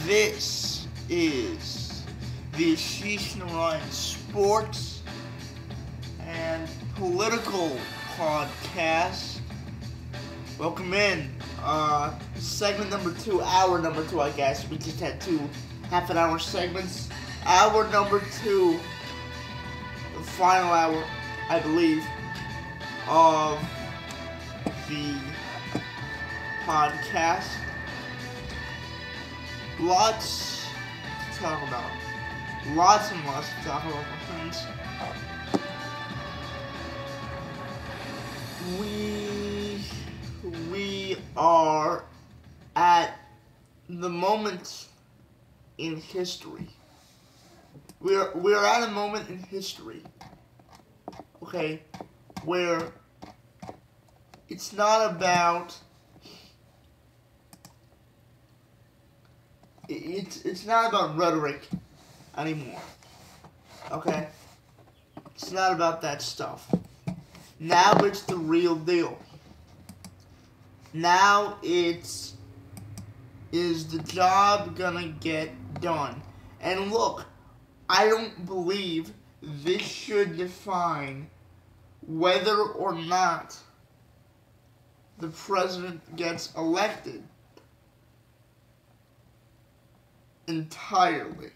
This is the Ashish Sports and Political Podcast. Welcome in. Segment number 2, hour number 2, I guess. We just had 2 half-an-hour segments. Hour number 2, the final hour, I believe, of the podcast. Lots to talk about. Lots and lots to talk about, my friends. We are at the moment in history. We're at a moment in history, okay, where it's not about it's not about rhetoric anymore. Okay? It's not about that stuff. Now it's the real deal. Now is the job gonna get done? And look, I don't believe this should define whether or not the president gets elected entirely.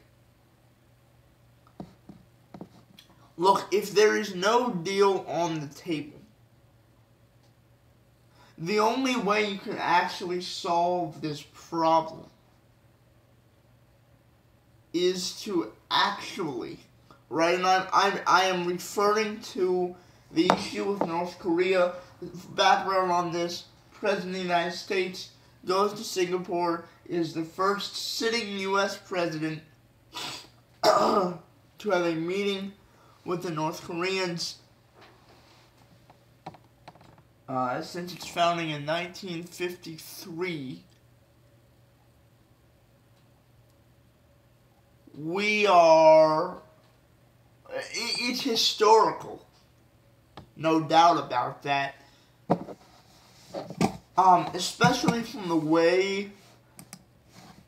Look, if there is no deal on the table, the only way you can actually solve this problem is to actually, right, and I am referring to the issue with North Korea. Background on this: President of the United States goes to Singapore, is the first sitting U.S. president to have a meeting with the North Koreans since its founding in 1953. It's historical, no doubt about that. Especially from the way,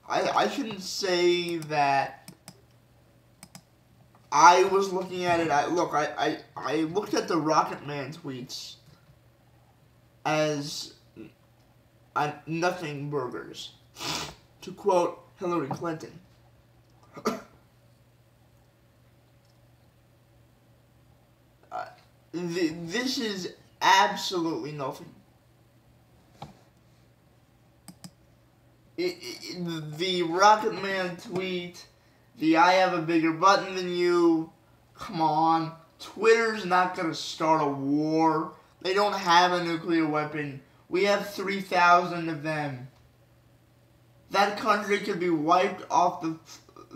I shouldn't say that I was looking at it. I looked at the Rocket Man tweets as nothing burgers, to quote Hillary Clinton. This is absolutely nothing. The Rocket Man tweet, the I have a bigger button than you, come on. Twitter's not going to start a war. They don't have a nuclear weapon. We have 3,000 of them. That country could be wiped off the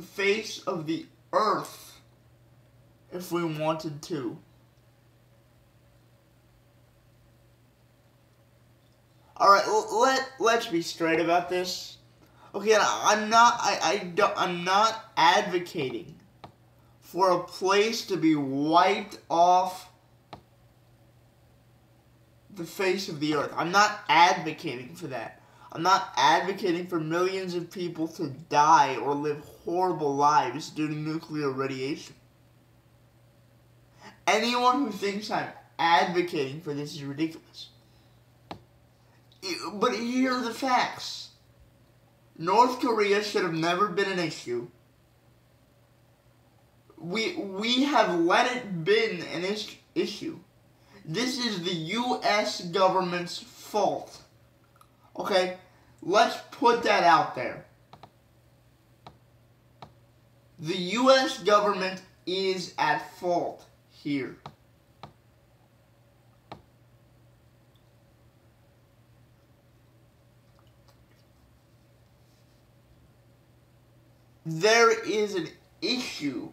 face of the earth if we wanted to. Alright, let's be straight about this. Okay, I'm not advocating for a place to be wiped off the face of the earth. I'm not advocating for that. I'm not advocating for millions of people to die or live horrible lives due to nuclear radiation. Anyone who thinks I'm advocating for this is ridiculous. But here are the facts. North Korea should have never been an issue. We have let it been an issue. This is the U.S. government's fault. Okay? Let's put that out there. The U.S. government is at fault here. There is an issue,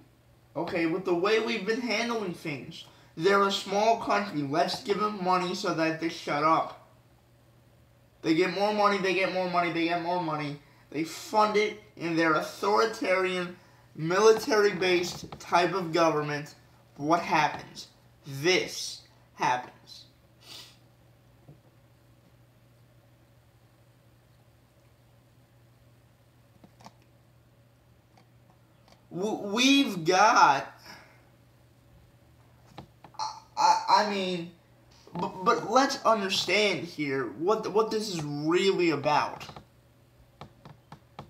okay, with the way we've been handling things. They're a small country. Let's give them money so that they shut up. They get more money, they get more money, they get more money. They fund it in their authoritarian, military-based type of government. What happens? This happens. We've got, I mean, but let's understand here what this is really about.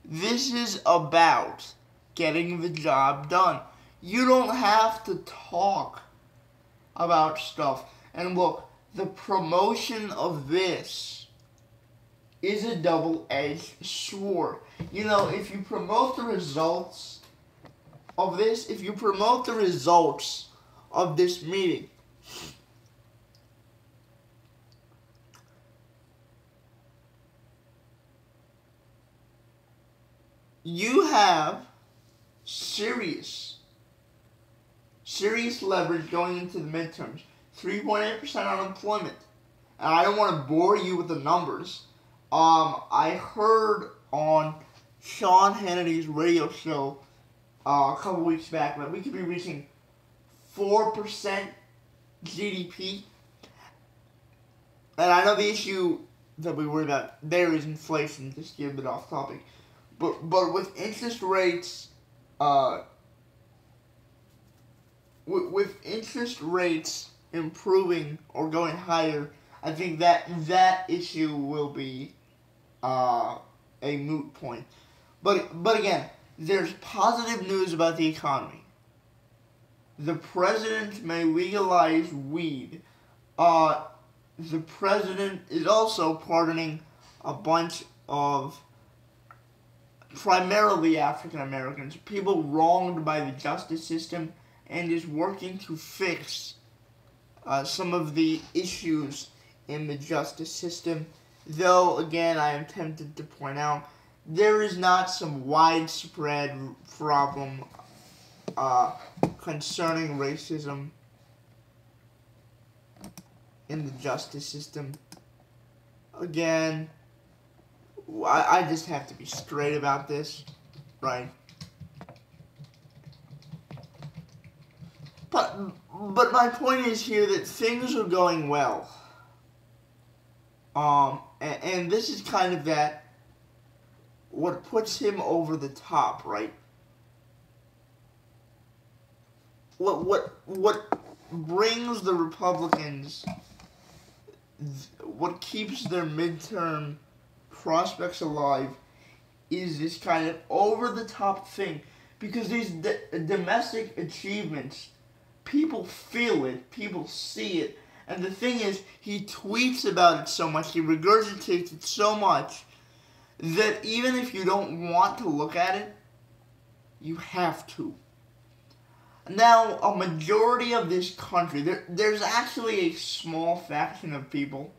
This is about getting the job done. You don't have to talk about stuff. And look, the promotion of this is a double-edged sword. You know, if you promote the results of this, if you promote the results of this meeting, you have serious leverage going into the midterms. 3.8% unemployment. And I don't want to bore you with the numbers. I heard on Sean Hannity's radio show a couple weeks back that we could be reaching 4% GDP. And I know the issue that we worry about there is inflation, just to get a bit off topic. But with interest rates, with interest rates improving or going higher, I think that issue will be a moot point. But again, there's positive news about the economy. The president may legalize weed. The president is also pardoning a bunch of primarily African Americans, people wronged by the justice system, and is working to fix some of the issues in the justice system. Though, again, I am tempted to point out, there is not some widespread problem concerning racism in the justice system. Again, I just have to be straight about this, right? But my point is here that things are going well. And this is kind of what puts him over the top, right? What brings the Republicans, what keeps their midterm prospects alive is this kind of over-the-top thing. Because these domestic achievements, people feel it, people see it. And the thing is, he tweets about it so much, he regurgitates it so much, that even if you don't want to look at it, you have to. Now, a majority of this country, there's actually a small faction of people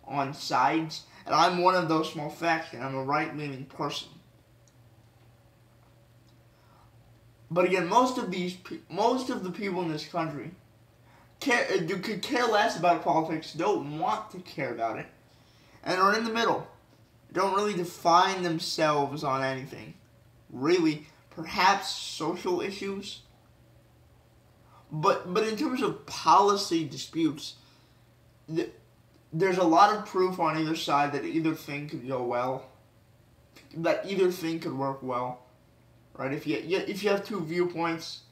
on sides, and I'm one of those small factions. I'm a right-leaning person. But again, most of the people in this country could care less about politics, don't want to care about it, and are in the middle. Don't really define themselves on anything. Really, perhaps social issues. But in terms of policy disputes, there's a lot of proof on either side that either thing could go well, that either thing could work well, right? If you have two viewpoints,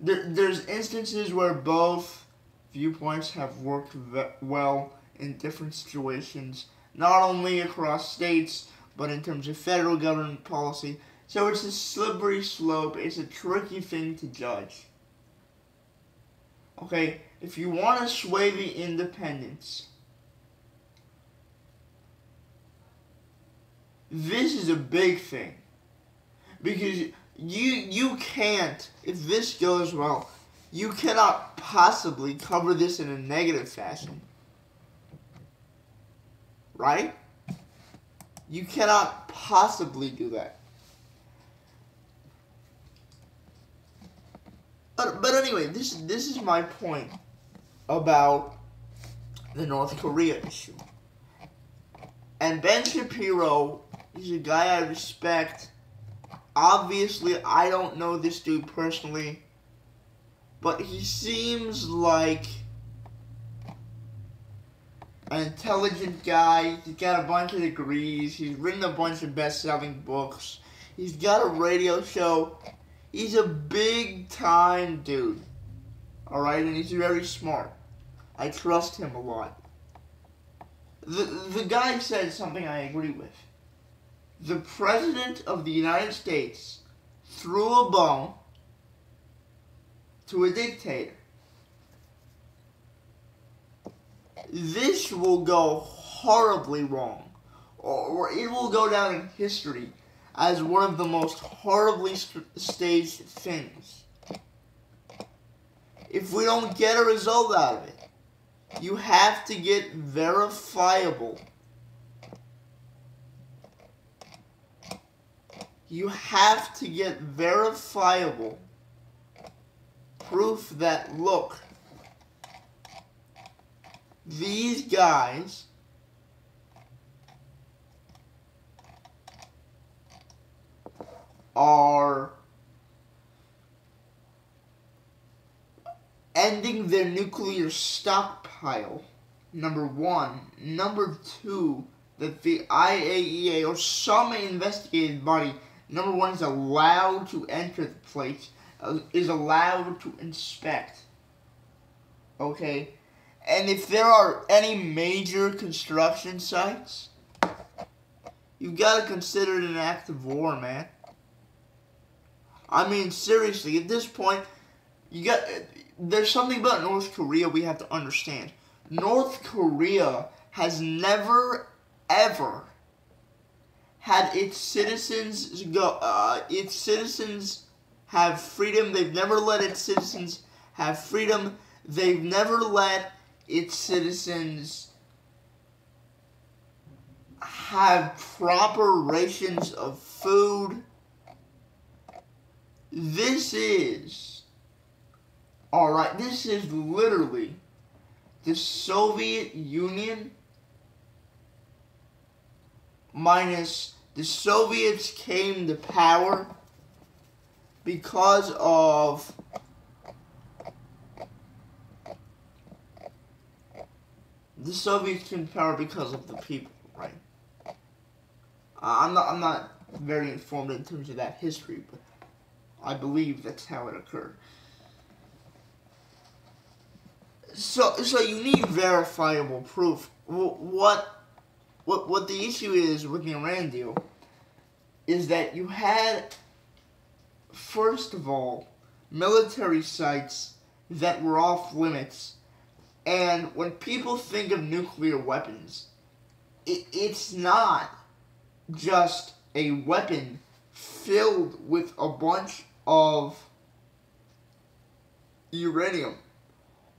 there's instances where both viewpoints have worked well in different situations, not only across states, but in terms of federal government policy. So it's a slippery slope. It's a tricky thing to judge. Okay, if you want to sway the independents, this is a big thing. Because you can't, if this goes well, you cannot possibly cover this in a negative fashion. Right? You cannot possibly do that. But anyway, this is my point about the North Korea issue. And Ben Shapiro, he's a guy I respect. Obviously, I don't know this dude personally, but he seems like an intelligent guy. He's got a bunch of degrees. He's written a bunch of best-selling books. He's got a radio show. He's a big-time dude. Alright? And he's very smart. I trust him a lot. The guy said something I agree with. The President of the United States threw a bone to a dictator. This will go horribly wrong, or it will go down in history as one of the most horribly staged things. If we don't get a result out of it, you have to get verifiable. You have to get verifiable proof that, look, these guys are ending their nuclear stockpile, number one. Number two, that the IAEA or some investigative body, number one, is allowed to enter the place, is allowed to inspect. Okay? And if there are any major construction sites, you've got to consider it an act of war, man. I mean, seriously, at this point, there's something about North Korea we have to understand. North Korea has never, ever had its citizens have freedom. They've never let its citizens have freedom. They've never let its citizens have proper rations of food. This is literally the Soviet Union minus the Soviets came to power because of the Soviets came to power because of the people, right? I'm not very informed in terms of that history, but I believe that's how it occurred. So you need verifiable proof. What the issue is with the Iran deal is that you had, first of all, military sites that were off limits. And when people think of nuclear weapons, it's not just a weapon filled with a bunch of uranium.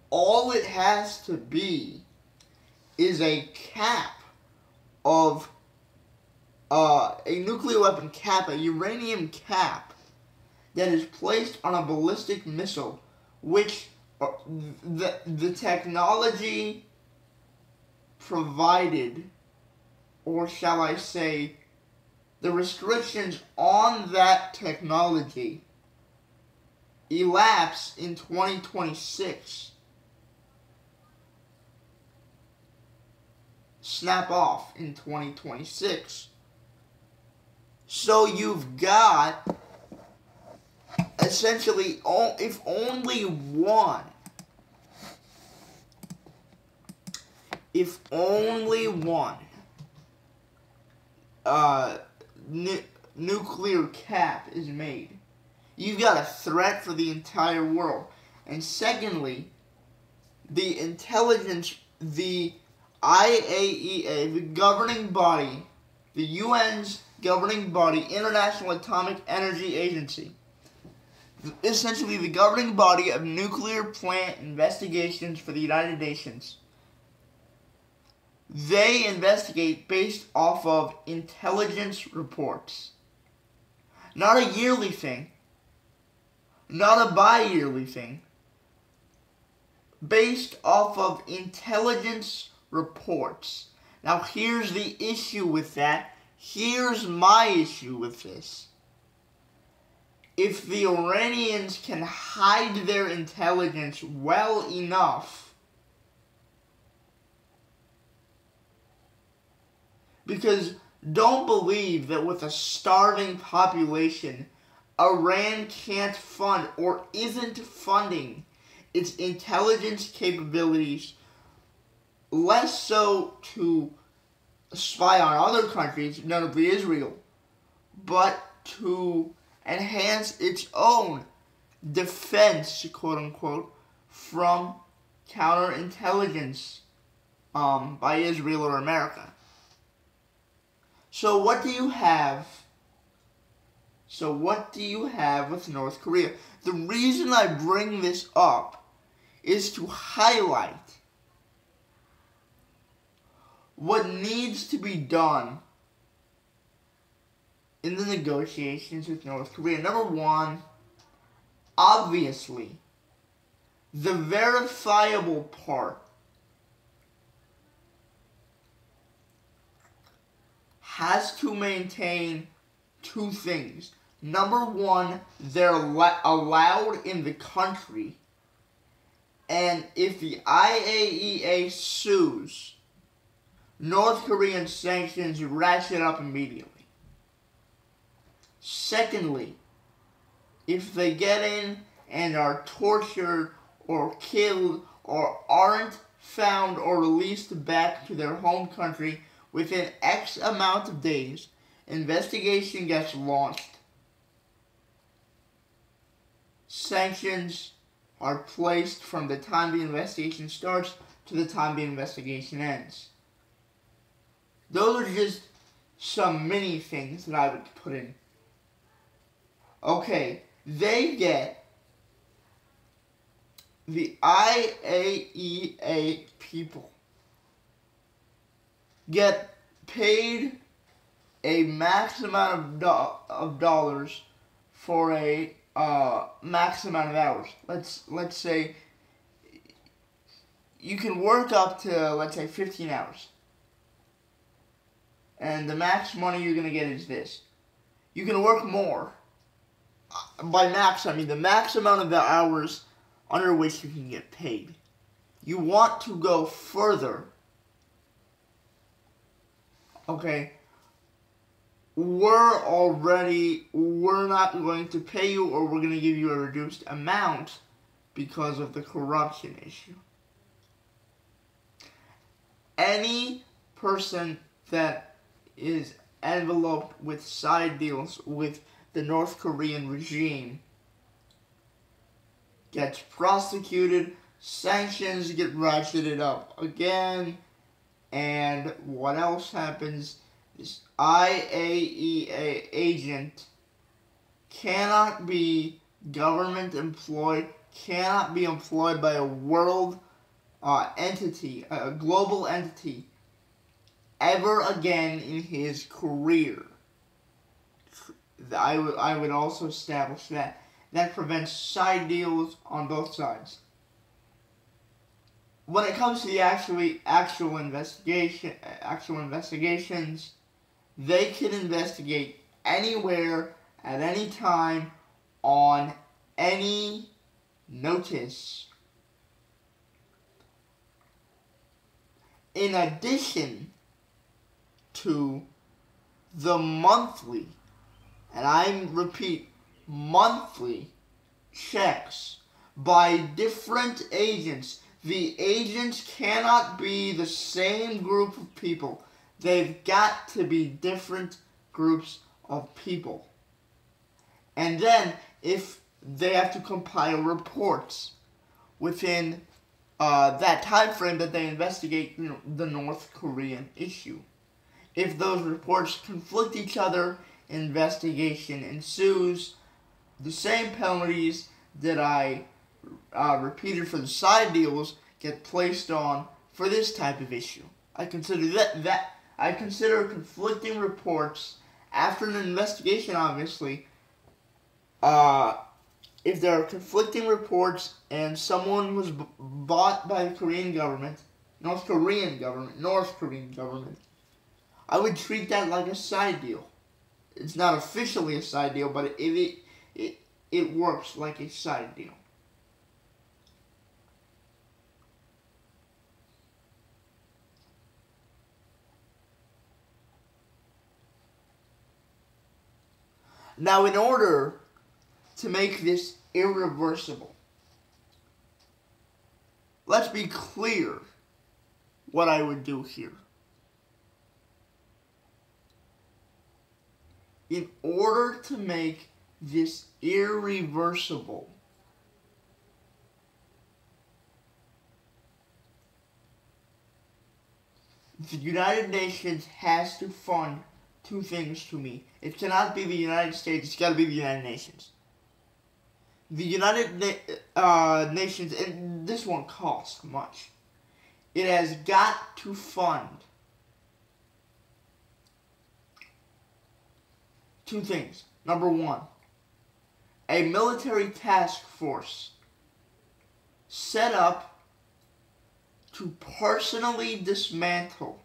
All it has to be is a cap of a nuclear weapon cap, a uranium cap that is placed on a ballistic missile, which the technology provided, or shall I say, the restrictions on that technology elapse in 2026. Snap off in 2026. So you've got essentially, if only one nuclear cap is made, you've got a threat for the entire world. And secondly, the intelligence, the IAEA, the governing body, the UN's governing body, International Atomic Energy Agency, essentially the governing body of nuclear plant investigations for the United Nations, they investigate based off of intelligence reports. Not a yearly thing, not a bi-yearly thing, based off of intelligence reports. Now here's the issue with that. Here's my issue with this. If the Iranians can hide their intelligence well enough, because don't believe that with a starving population, Iran can't fund or isn't funding its intelligence capabilities, less so to spy on other countries, notably Israel, but to enhance its own defense, quote unquote, from counterintelligence by Israel or America. So what do you have? With North Korea? The reason I bring this up is to highlight what needs to be done in the negotiations with North Korea. Number one, obviously, the verifiable part has to maintain two things. Number one, they're allowed in the country, and if the IAEA sues, North Korean sanctions ratchet up immediately. Secondly, if they get in and are tortured or killed or aren't found or released back to their home country within X amount of days, investigation gets launched. Sanctions are placed from the time the investigation starts to the time the investigation ends. Those are just some mini things that I would put in. Okay, they get, the IAEA people get paid a max amount of dollars for a max amount of hours. Let's say you can work up to, let's say, 15 hours. And the max money you're going to get is this. You can work more. By max, I mean the max amount of the hours under which you can get paid. You want to go further. Okay. We're not going to pay you, or we're going to give you a reduced amount because of the corruption issue. Any person that is enveloped with side deals with the North Korean regime gets prosecuted, sanctions get ratcheted up again, and what else happens? This IAEA agent cannot be government employed, cannot be employed by a world entity, a global entity, ever again in his career. I would also establish that. That prevents side deals on both sides. When it comes to the actual investigations, they can investigate anywhere, at any time, on any notice. In addition to the monthly, and I repeat, monthly checks by different agents. The agents cannot be the same group of people. They've got to be different groups of people. And then, if they have to compile reports within that time frame that they investigate, the North Korean issue. If those reports conflict each other, investigation ensues. The same penalties that I repeated for the side deals get placed on for this type of issue. I consider conflicting reports after an investigation, obviously. If there are conflicting reports and someone was bought by the Korean government, North Korean government, I would treat that like a side deal. It's not officially a side deal, but it works like a side deal. Now, in order to make this irreversible, let's be clear what I would do here. In order to make this irreversible, the United Nations has to fund two things to me. It cannot be the United States, it's got to be the United Nations. The United Nations, and this won't cost much, it has got to fund two things. Number one, a military task force set up to personally dismantle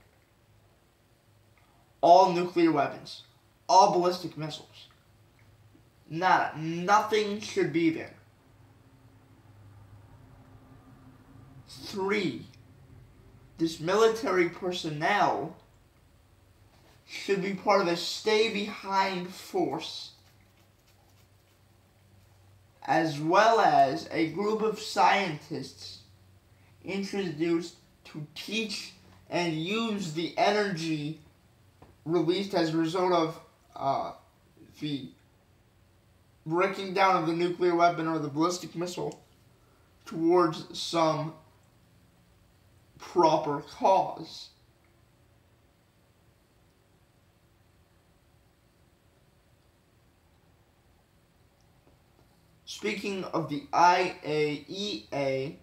all nuclear weapons, all ballistic missiles. Nothing should be there. 3, this military personnel should be part of a stay-behind force, as well as a group of scientists introduced to teach and use the energy released as a result of the breaking down of the nuclear weapon or the ballistic missile towards some proper cause. Speaking of the IAEA,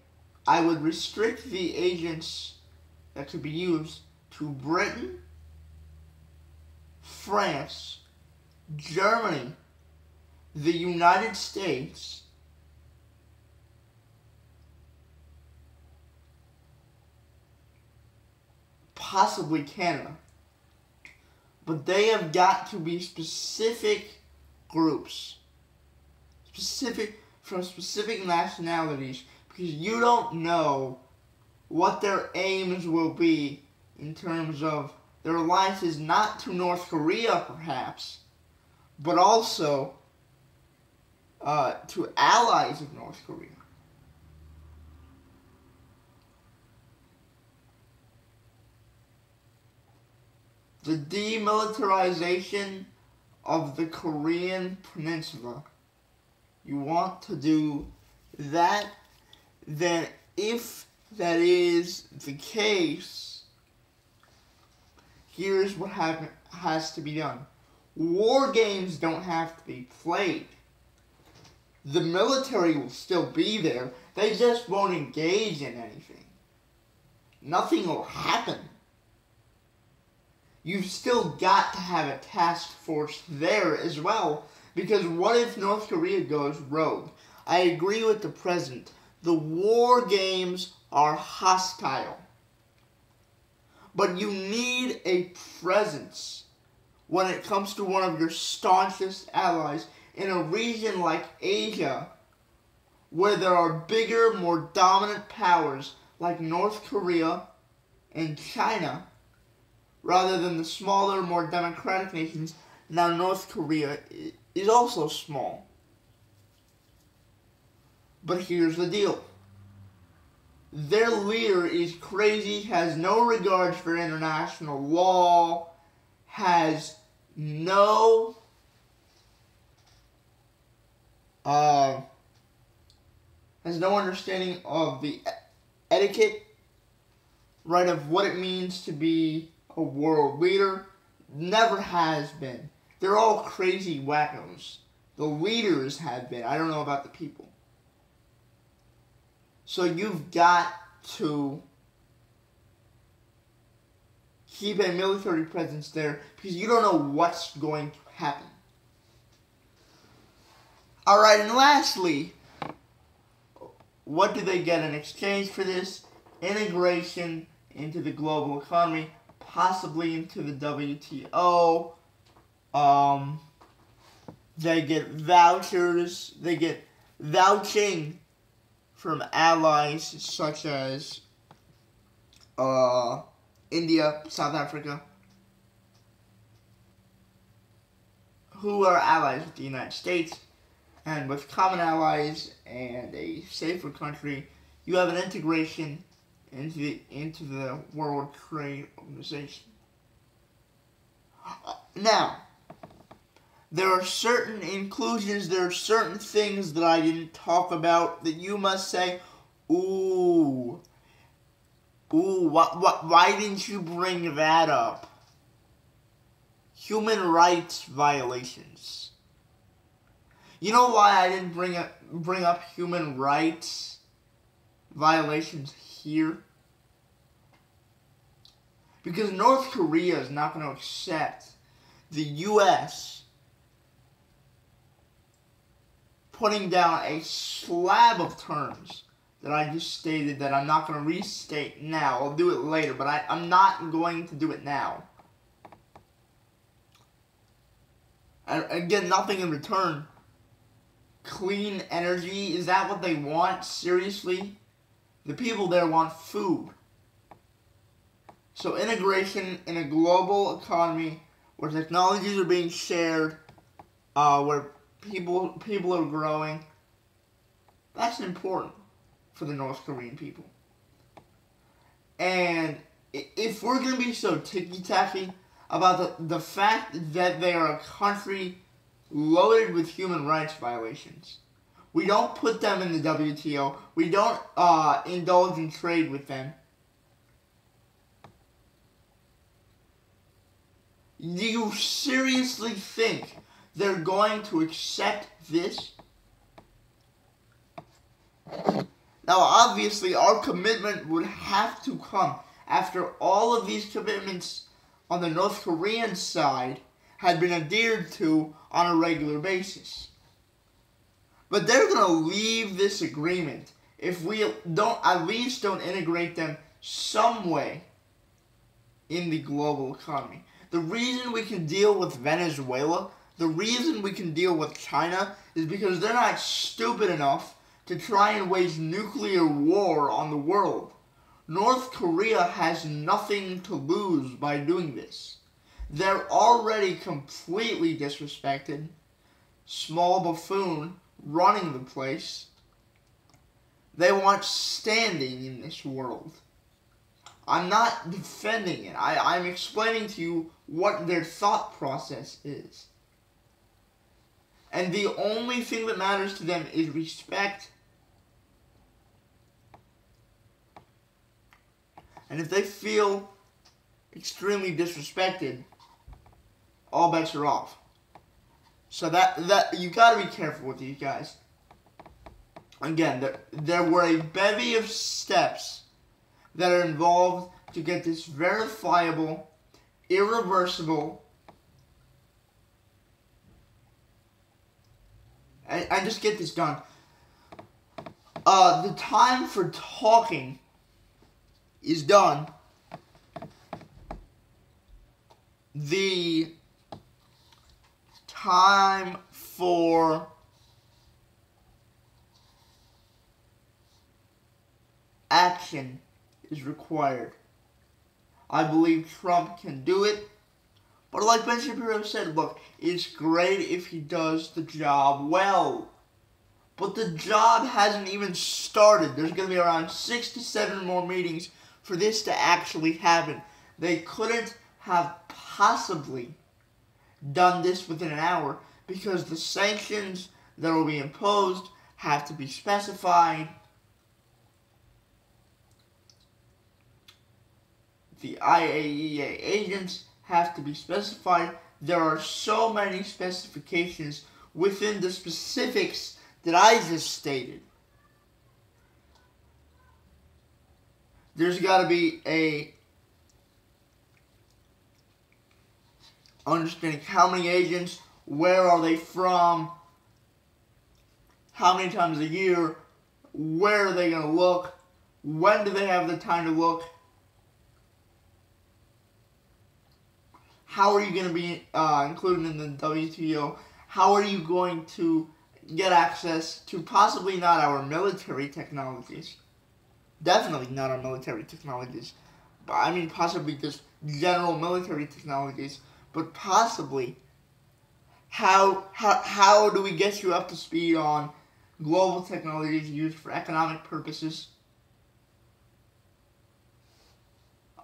I would restrict the agents that could be used to Britain, France, Germany, the United States, possibly Canada. But they have got to be specific groups, from specific nationalities, because you don't know what their aims will be in terms of their alliances, not to North Korea perhaps, but also to allies of North Korea. The demilitarization of the Korean Peninsula. You want to do that, then if that is the case, here's what has to be done. War games don't have to be played. The military will still be there. They just won't engage in anything. Nothing will happen. You've still got to have a task force there as well, because what if North Korea goes rogue? I agree with the president. The war games are hostile. But you need a presence when it comes to one of your staunchest allies in a region like Asia, where there are bigger, more dominant powers like North Korea and China, rather than the smaller, more democratic nations. Now, North Korea is also small. But here's the deal. Their leader is crazy, has no regard for international law, has no understanding of the etiquette, right, of what it means to be a world leader. Never has been. They're all crazy wackos. The leaders have been. I don't know about the people. So you've got to keep a military presence there, because you don't know what's going to happen. Alright, and lastly, what do they get in exchange for this? Integration into the global economy, possibly into the WTO. They get vouchers, they get vouching from allies such as India, South Africa, who are allies with the United States. And with common allies and a safer country, you have an integration into the World Trade Organization. Now, there are certain inclusions, there are certain things that I didn't talk about that you must say, why didn't you bring that up? Human rights violations. You know why I didn't bring up human rights violations here? Because North Korea is not going to accept the U.S. putting down a slab of terms that I just stated that I'm not going to restate now. I'll do it later, but I'm not going to do it now. And get nothing in return. Clean energy, is that what they want? Seriously? The people there want food. So integration in a global economy where technologies are being shared, where people are growing, that's important for the North Korean people. And if we're going to be so ticky-tacky about the fact that they are a country loaded with human rights violations, we don't put them in the WTO, we don't indulge in trade with them, do you seriously think they're going to accept this? Now, obviously, our commitment would have to come after all of these commitments on the North Korean side had been adhered to on a regular basis. But they're going to leave this agreement if we at least don't integrate them some way in the global economy. The reason we can deal with Venezuela, the reason we can deal with China, is because they're not stupid enough to try and wage nuclear war on the world. North Korea has nothing to lose by doing this. They're already completely disrespected. Small buffoon running the place. They want standing in this world. I'm not defending it. I'm explaining to you what their thought process is. And the only thing that matters to them is respect. And if they feel extremely disrespected, all bets are off. So that you gotta be careful with these guys. Again, there were a bevy of steps that are involved to get this verifiable, irreversible, and just get this done. The time for talking is done. The time for action is required. I believe Trump can do it. But like Ben Shapiro said, look, it's great if he does the job well. But the job hasn't even started. There's going to be around 6 to 7 more meetings for this to actually happen. They couldn't have possibly done this within an hour because the sanctions that will be imposed have to be specified. The IAEA agents have to be specified. There are so many specifications within the specifics that I just stated. There's got to be a understanding how many agents, where are they from, how many times a year, where are they going to look, when do they have the time to look. How are you going to be included in the WTO? How are you going to get access to possibly not our military technologies? Definitely not our military technologies. But I mean possibly just general military technologies. But possibly, how do we get you up to speed on global technologies used for economic purposes?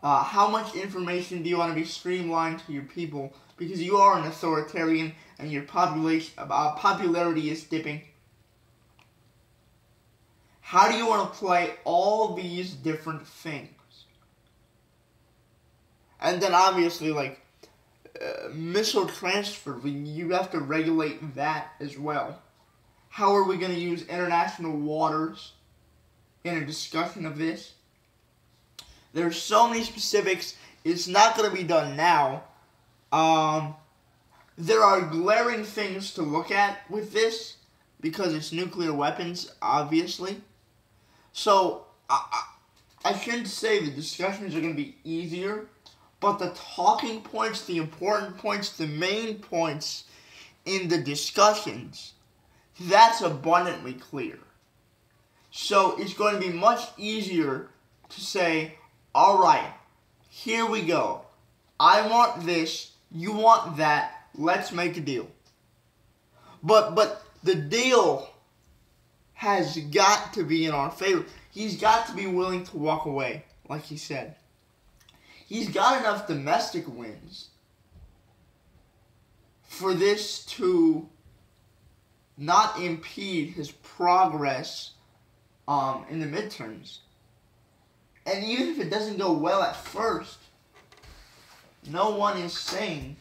How much information do you want to be streamlined to your people because you are an authoritarian and your popularity is dipping? How do you want to play all these different things? And then obviously, like, missile transfer, you have to regulate that as well. How are we going to use international waters in a discussion of this? There's so many specifics. It's not going to be done now. There are glaring things to look at with this because it's nuclear weapons, obviously. So, I shouldn't say the discussions are going to be easier, but the talking points, the important points, the main points in the discussions, that's abundantly clear. So, it's going to be much easier to say, all right, here we go. I want this, you want that, let's make a deal. But the deal has got to be in our favor. He's got to be willing to walk away, like he said. He's got enough domestic wins for this to not impede his progress in the midterms. And even if it doesn't go well at first, no one is saying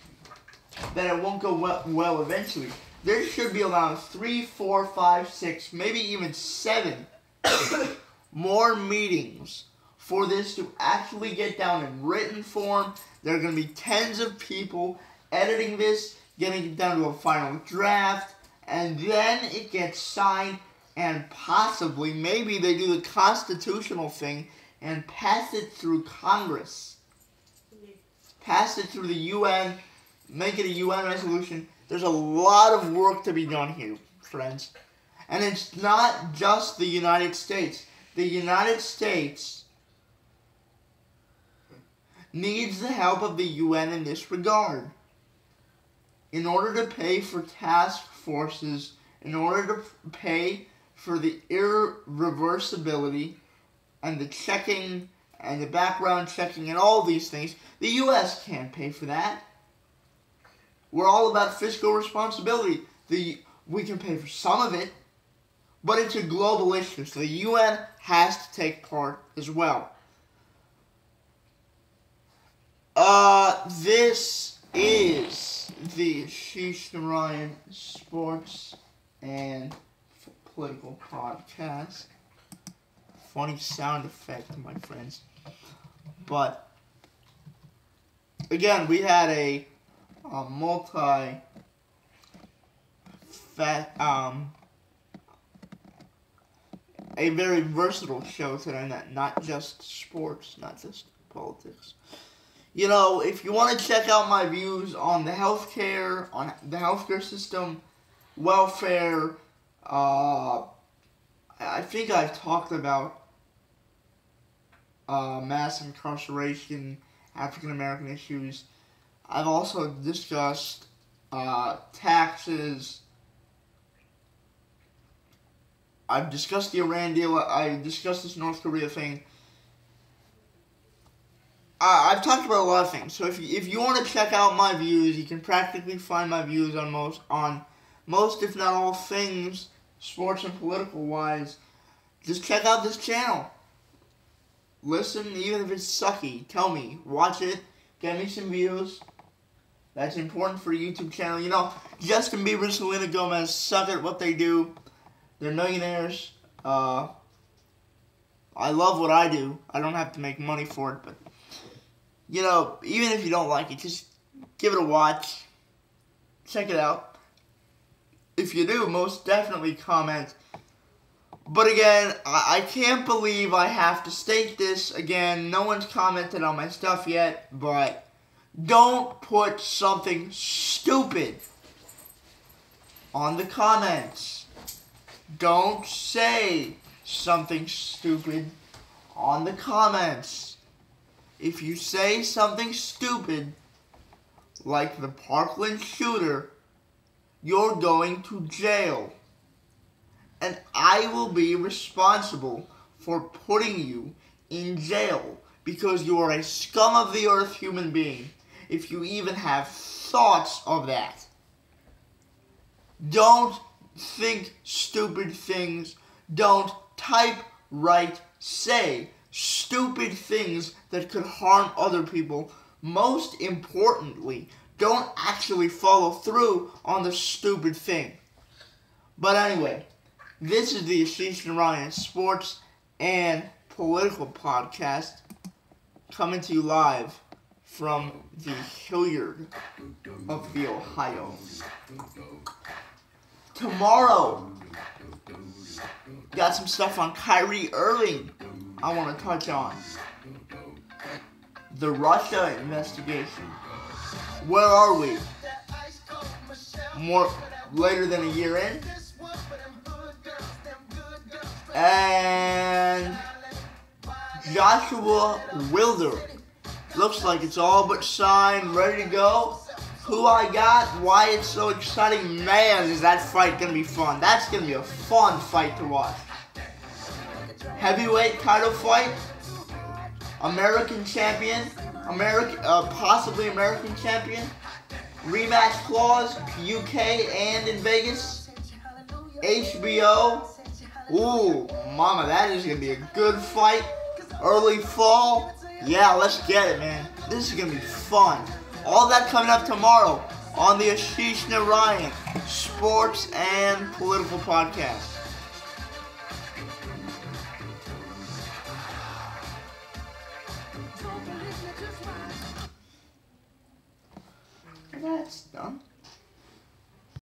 that it won't go well eventually. There should be around 3, 4, 5, 6, maybe even 7 more meetings for this to actually get down in written form. There are going to be tens of people editing this, getting it down to a final draft, and then it gets signed, and possibly, maybe they do the constitutional thing and pass it through Congress. Pass it through the UN, make it a UN resolution. There's a lot of work to be done here, friends. And it's not just the United States. The United States needs the help of the UN in this regard. In order to pay for task forces, in order to pay for the irreversibility and the checking and the background checking and all these things, the U.S. can't pay for that. We're all about fiscal responsibility. We can pay for some of it, but it's a global issue, so the UN has to take part as well. This is the Ashish Narayan Sports and Political Podcast. Funny sound effect, my friends. But again, we had a a very versatile show today. Not just sports, not just politics. You know, if you want to check out my views on the healthcare system, welfare, I think I've talked about mass incarceration, African American issues. I've also discussed taxes. I've discussed the Iran deal. I discussed this North Korea thing. I've talked about a lot of things. So if you want to check out my views, you can practically find my views on most, if not all, things sports and political wise. Just check out this channel. Listen, even if it's sucky. Tell me. Watch it. Get me some views. That's important for a YouTube channel. You know, Justin Bieber and Selena Gomez suck at what they do. They're millionaires. I love what I do. I don't have to make money for it, but you know, even if you don't like it, just give it a watch. Check it out. If you do, most definitely comment. But again, I can't believe I have to state this again. No one's commented on my stuff yet, but Don't put something stupid on the comments. Don't say something stupid on the comments. If you say something stupid, like the Parkland shooter, you're going to jail. And I will be responsible for putting you in jail because you are a scum of the earth human being. If you even have thoughts of that. Don't think stupid things. Don't type, write, say stupid things that could harm other people. Most importantly, don't actually follow through on the stupid thing. But anyway, this is the Ashish and Ryan Sports and Political Podcast coming to you live from the Hilliard of the Ohio. Tomorrow, got some stuff on Kyrie Irving I want to touch on. The Russia investigation. Where are we? More later than a year in? And Joshua Wilder. Looks like it's all but signed, ready to go. Who I got, why it's so exciting, man, is that fight going to be fun. That's going to be a fun fight to watch. Heavyweight title fight. American champion. Possibly American champion. Rematch clause, UK and in Vegas. HBO. Ooh, mama, that is going to be a good fight. Early fall. Yeah, let's get it, man. This is going to be fun. All that coming up tomorrow on the Ashish and Ryan Sports and Political Podcast. That's done.